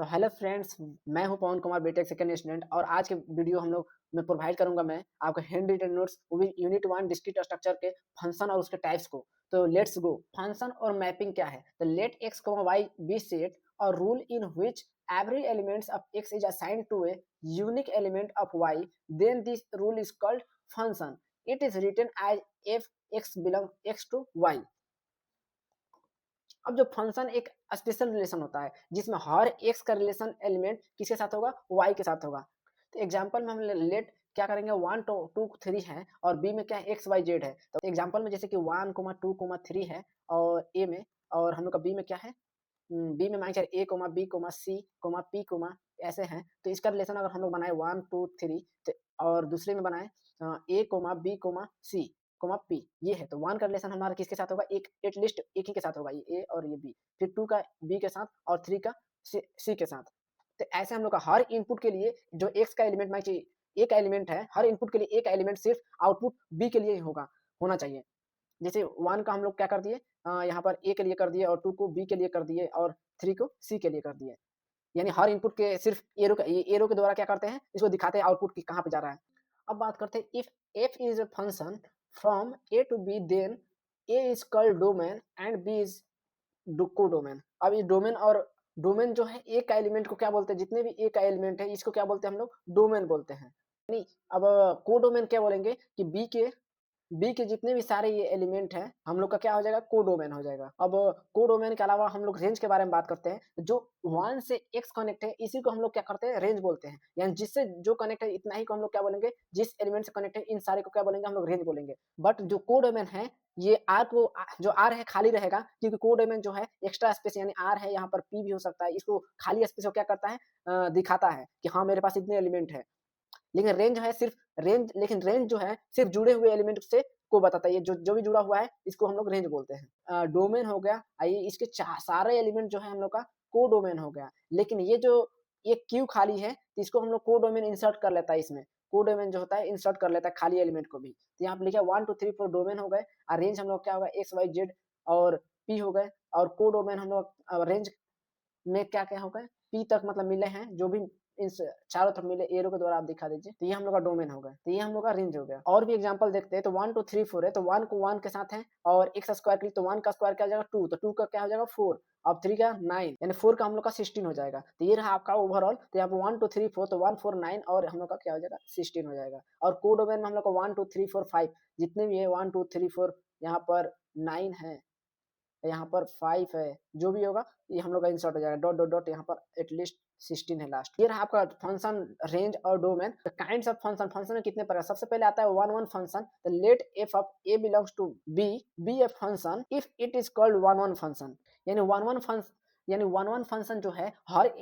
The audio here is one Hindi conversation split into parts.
तो हेलो फ्रेंड्स, मैं हूं पवन कुमार, बीटेक सेकंड स्टूडेंट। और आज के वीडियो हम लोग में प्रोवाइड करूंगा मैं आपको हैंड रिटन नोट्स, वो भी यूनिट 1 डिस्क्रीट स्ट्रक्चर के फंक्शन और उसके टाइप्स को। तो लेट्स गो। फंक्शन और मैपिंग क्या है? तो let X Y be set और rule in which every element of x is assigned to a unique element of y, then this rule is called function. It is written as f x belongs x to y. अब जो फंक्शन एक स्पेशल रिलेशन होता है जिसमें हर एक्स का रिलेशन एलिमेंट किसके साथ होगा? वाई के साथ होगा। तो एग्जांपल में हम लेट क्या करेंगे, 1 2 3 है और बी में क्या है, एक्स वाई जेड है। तो एग्जांपल में जैसे कि 1 2 3 है और ए में, और हम लोग का बी में क्या है, बी में मान ए बी सी पी ऐसे हैं। तो इसका रिलेशन अगर हम लोग बनाए 1 2 3, तो और दूसरे में बनाए ए बी सी पी, ये है। तो 1 का रिलेशन हमारा किसके साथ होगा? एक एटलीस्ट एक ही के साथ होगा, ये ए और ये बी। फिर 2 का बी के साथ और 3 का सी के साथ। तो ऐसे हम लोग का हर इनपुट के लिए जो एक्स का एलिमेंट मान चाहिए, एक एलिमेंट है, हर इनपुट के लिए एक एलिमेंट सिर्फ आउटपुट बी के लिए ही होना चाहिए। जैसे 1 का हम लोग क्या कर दिए, यहाँ पर ए के लिए कर दिए और 2 को बी के लिए कर दिए और 3 को सी के लिए कर दिए। यानी हर इनपुट के सिर्फ एरो के द्वारा क्या करते हैं, इसको दिखाते हैं आउटपुट की कहाँ पे जा रहा है। अब बात करते हैं, if f is a function from A to B, then A is called domain and B is codomain. अब ये डोमेन और डोमेन जो है, ए का एलिमेंट को क्या बोलते हैं? जितने भी ए का एलिमेंट है इसको क्या बोलते हैं हम लोग? डोमेन बोलते हैं। नहीं, अब कोडोमेन क्या बोलेंगे कि बी के जितने भी सारे ये एलिमेंट हैं हम लोग का क्या हो जाएगा? कोडोमेन हो जाएगा। अब कोडोमेन के अलावा हम लोग रेंज के बारे में बात करते हैं। जो 1 से x कनेक्ट है इसी को हम लोग क्या करते हैं? रेंज बोलते हैं। यानी जिससे जो कनेक्ट है इतना ही को हम लोग क्या बोलेंगे? जिस एलिमेंट से कनेक्ट है इन सारे को क्या बोलेंगे? हम लोग रेंज बोलेंगे। बट जो कोडोमेन है, ये आर को जो आर है खाली रहेगा, क्योंकि कोडोमेन जो है एक्स्ट्रा स्पेस, यानी आर है यहाँ पर पी भी हो सकता है, इसको खाली स्पेस को क्या करता है? दिखाता है कि हाँ मेरे पास इतने एलिमेंट है। लेकिन रेंज है सिर्फ रेंज जो है सिर्फ जुड़े हुए एलिमेंट से को बताता है। ये जो भी जुड़ा हुआ है इसको हम लोग रेंज बोलते हैं। डोमेन हो गया, आइए इसके सारे एलिमेंट जो है हम लोग का को डोमेन हो गया। लेकिन ये क्यू खाली है तो इसको हम लोग को डोमेन इंसर्ट कर लेता है। इसमें को डोमेन जो होता है इंसर्ट कर लेता है खाली एलिमेंट को भी। तो यहाँ पे लिखा 1 2 3 4 डोमेन हो गए, और रेंज हम लोग क्या होगा? एक्स वाई जेड और पी हो गए। और को डोमेन हम लोग रेंज में क्या क्या होगा? पी तक मतलब मिले हैं, जो भी इस चारों तरफ मिले एरो के द्वारा आप दिखा दीजिए। तो ये हम लोग का डोमेन होगा, तो ये हम लोग का रेंज हो गया। और भी एग्जांपल देखते हैं। तो 1 2 3 4 है, तो 1 को 1 के साथ है और एक्स स्क्वायर के लिए, तो 1 का स्क्वायर क्या हो जाएगा? 2, तो 2 का क्या हो जाएगा? 4, अब 3 का 9, यानी 4 का हम लोग का 16 हो जाएगा। तो ये रहा आपका ओवरऑल। तो यहाँ पे 1 2 3 4, तो 1 4 9 और हम लोग का क्या हो जाएगा? 16 हो जाएगा। और को डोमेन में हम लोग का 1 2 3 4 5 जितने भी है, 1 2 3 4, यहाँ पर 9 है, यहाँ पर 5 है, जो भी होगा ये हम लोग का इंसर्ट हो जाएगा। डॉट डॉट डॉट, यहाँ पर एटलीस्ट 16 है लास्ट। ये रहा आपका फंक्शन, रेंज और domain. The kinds of function, function में कितने प्रकार? सबसे पहले आता है one one function. The let f of A belongs to B B a function if it is called one one function. यानी वन वन फंक्शन जो है हर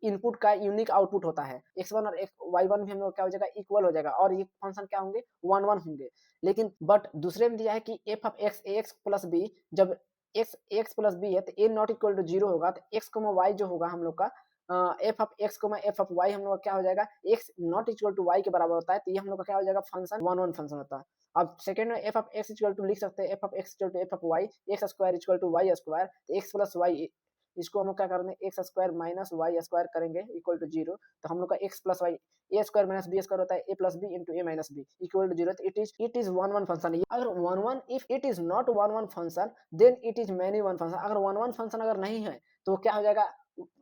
इनपुट का यूनिक आउटपुट होता है। x1 और y1 भी हम लोग क्या हो जाएगा? इक्वल हो जाएगा, और ये फंक्शन क्या होंगे? वन वन होंगे। लेकिन बट दूसरे में दिया है कि f of x a x plus b, जब एक्स प्लस बी है तो a not equal to zero होगा। तो एक्स वाई जो होगा हम लोग का, f of x f of y हम लोग का क्या हो जाएगा? X not equal to y के बराबर होता है। तो ये हम लोग का क्या हो जाएगा? फंक्शन वन वन फंक्शन होता है। अब सेकंड में F of X equal to लिख सकते हैं, F of X equal to F of Y, X square equal to Y square. तो एक्स प्लस वाई, इसको हम लोग क्या करेंगे? X square minus Y square करेंगे इक्वल टू जीरो। तो हम लोग का X plus Y, A square minus B square होता है A plus B into A minus B equal to zero. तो it is one one function. अगर one one, if it is not one one function then it is many one function. अगर वन वन फंक्शन अगर नहीं है तो क्या हो जाएगा?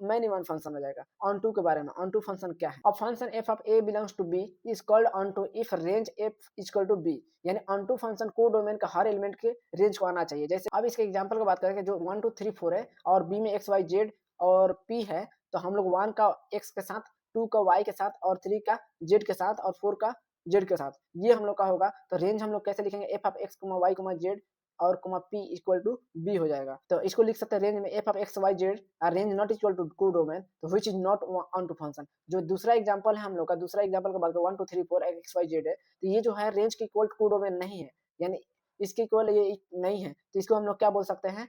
मैनी वन फंक्शन हो जाएगा। ऑन टू के बारे में, ऑन टू फंक्शन क्या है? अब function f of A belongs to B is called onto if range f equal to B. यानी ऑन टू फंक्शन को डोमेन का हर एलिमेंट के रेंज को आना चाहिए। जैसे अब इसके एग्जांपल की बात करेंगे, जो 1 2 3 4 है और बी में एक्स वाई जेड और पी है, तो हम लोग 1 का एक्स के साथ, 2 का वाई के साथ और 3 का जेड के साथ और 4 का जेड के साथ, ये हम लोग का होगा। तो रेंज हम लोग कैसे लिखेंगे? F of x y z और पी इक्वल टू बी हो जाएगा। तो इसको लिख सकते हैं रेंज में F of x y z range not equal to को डोमेन, तो which is not onto function. जो दूसरा एग्जांपल है हम लोग का, दूसरा एग्जांपल का बात करें 1 2 3 4 एक्स वाई जेड है, तो ये जो है रेंज की इक्वल को डोमेन नहीं है, यानी इसके इक्वल ये नहीं है। तो इसको हम लोग क्या बोल सकते हैं?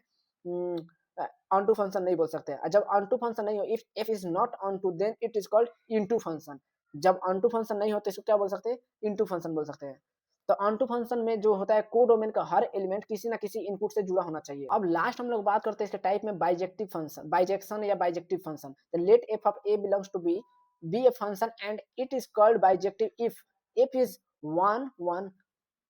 ऑन टू फंक्शन नहीं बोल सकते। जब ऑन टू फंक्शन नहीं हो, if f is not onto, then it is called into function. जब ऑन टू फंक्शन नहीं हो तो इसको क्या बोल सकते हैं? इनटू फंक्शन बोल सकते हैं। तो ऑन टू फंक्शन में जो होता है कोडोमेन का हर एलिमेंट किसी ना किसी इनपुट से जुड़ा होना चाहिए। अब लास्ट हम लोग बात करते हैं इसके टाइप में बाइजेक्टिव फंक्शन, बाइजेक्शन या बाइजेक्टिव फंक्शन। तो let f of A belongs to B a function and it is called bijective if f is 1 1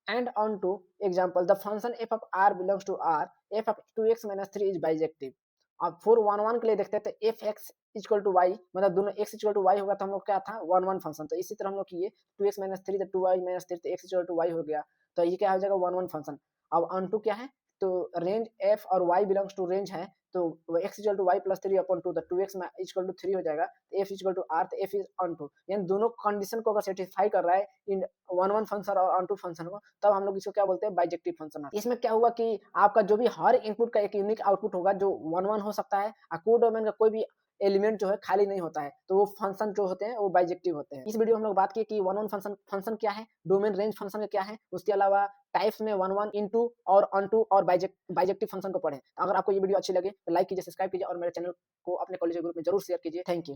and on to example the function f of r belongs to r, f of 2x minus 3 is bijective। अब 4 1 1 के लिए देखते हैं तो f x equal to y, मतलब दोनों एक्स इक्वल टू वाई होगा तो हम लोग क्या था 1 1 फंक्शन। तो इसी तरह हम लोग किए 2x माइनस 3 तो 2y माइनस 3 तो x इक्वल टू वाई हो गया, तो ये क्या हो जाएगा 1 1 फंक्शन। अब ऑन टू क्या है, तो रेंज f और y बिलोंग्स टू रेंज है, तो x equal to y plus 3 upon 2 तो 2x इक्वल टू 3 हो जाएगा, तो f इक्वल टू r तो f इज ऑन टू। यानी दोनों कंडीशन को अगर सेटिस्फाई कर रहा है इन 1 1 फंक्शन और ऑन टू फंक्शन को, तब हम लोग इसको क्या बोलते हैं बाइजेक्टिव फंक्शन। इसमें क्या हुआ कि आपका जो भी हर इनपुट का एक यूनिक आउटपुट होगा जो 1 1 हो सकता है, और कोडोमेन का कोई भी एलिमेंट जो है खाली नहीं होता है, तो वो फंक्शन जो होते हैं वो बाइजेक्टिव होते हैं। इस वीडियो में हम लोग बात की कि 1 1 फंक्शन फंक्शन क्या है, डोमेन रेंज फंक्शन क्या है, उसके अलावा टाइप्स में 1 1 इनटू और ऑनटू और बाइजेक्टिव फंक्शन को पढ़ें। अगर आपको ये वीडियो अच्छी लगे तो लाइक कीजिए, सब्सक्राइब कीजिए और मेरे चैनल को अपने कॉलेज ग्रुप में जरूर शेयर कीजिए। Thank you.